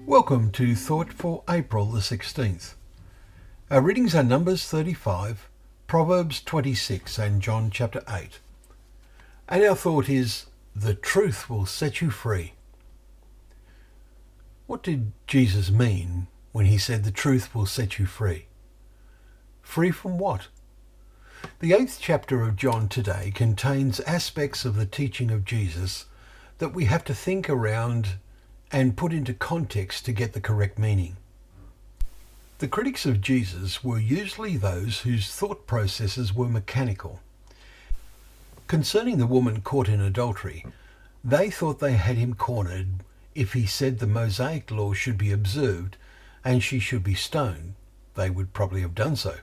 Welcome to Thought for April the 16th. Our readings are Numbers 35, Proverbs 26 and John chapter 8. And our thought is, the truth will set you free. What did Jesus mean when he said the truth will set you free? Free from what? The 8th chapter of John today contains aspects of the teaching of Jesus that we have to think around and put into context to get the correct meaning. The critics of Jesus were usually those whose thought processes were mechanical. Concerning the woman caught in adultery, they thought they had him cornered if he said the Mosaic law should be observed and she should be stoned. They would probably have done so,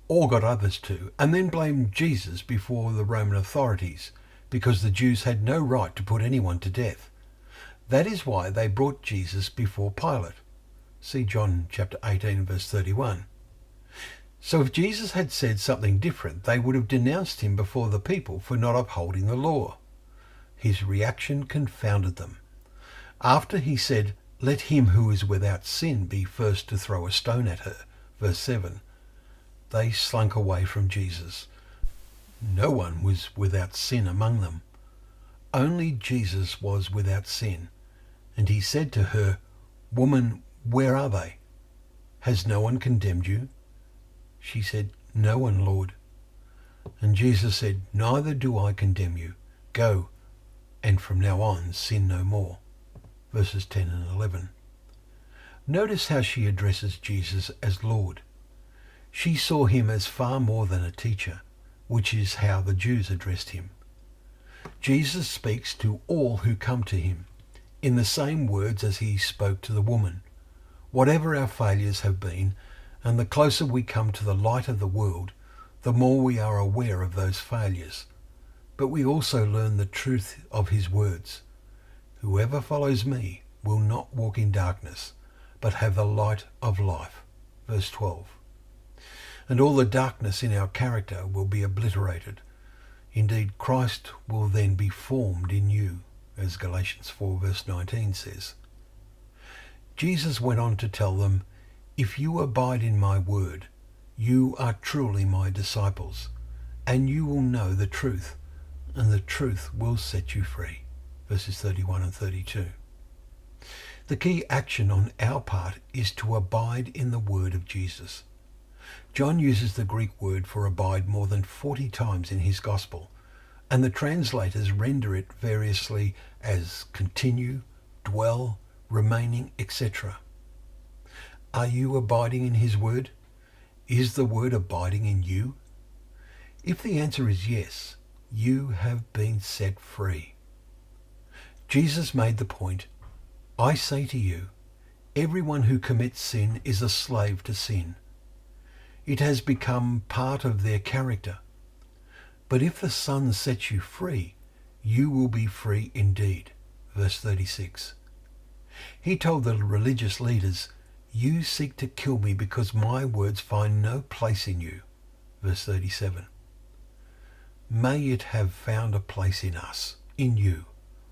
or got others to, and then blamed Jesus before the Roman authorities, because the Jews had no right to put anyone to death. That is why they brought Jesus before Pilate. See John chapter 18 verse 31. So if Jesus had said something different, they would have denounced him before the people for not upholding the law. His reaction confounded them. After he said, "Let him who is without sin be first to throw a stone at her," verse 7, they slunk away from Jesus. No one was without sin among them. Only Jesus was without sin. And he said to her, "Woman, where are they? Has no one condemned you?" She said, "No one, Lord." And Jesus said, "Neither do I condemn you. Go, and from now on sin no more." Verses 10 and 11. Notice how she addresses Jesus as Lord. She saw him as far more than a teacher, which is how the Jews addressed him. Jesus speaks to all who come to him in the same words as he spoke to the woman. Whatever our failures have been, and the closer we come to the light of the world, the more we are aware of those failures. But we also learn the truth of his words. Whoever follows me will not walk in darkness, but have the light of life. Verse 12. And all the darkness in our character will be obliterated. Indeed, Christ will then be formed in you, as Galatians 4 verse 19 says. Jesus went on to tell them, "If you abide in my word, you are truly my disciples, and you will know the truth, and the truth will set you free." Verses 31 and 32. The key action on our part is to abide in the word of Jesus. John uses the Greek word for abide more than 40 times in his gospel, and the translators render it variously as continue, dwell, remaining, etc. Are you abiding in his word? Is the word abiding in you? If the answer is yes, you have been set free. Jesus made the point, "I say to you, everyone who commits sin is a slave to sin." It has become part of their character. But if the Son sets you free, you will be free indeed. Verse 36. He told the religious leaders, "You seek to kill me because my words find no place in you." Verse 37. May it have found a place in us, in you,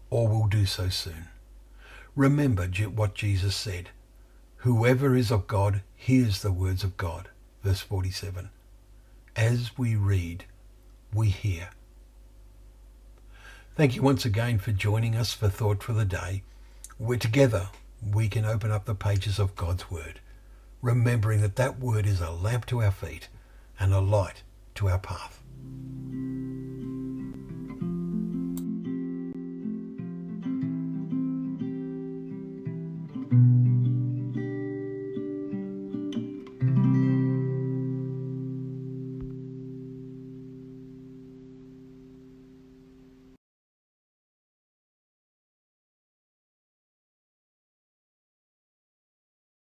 or will do so soon. Remember what Jesus said, "Whoever is of God hears the words of God." Verse 47. As we read, we hear. Thank you once again for joining us for Thought for the Day, where together we can open up the pages of God's Word, remembering that that Word is a lamp to our feet and a light to our path.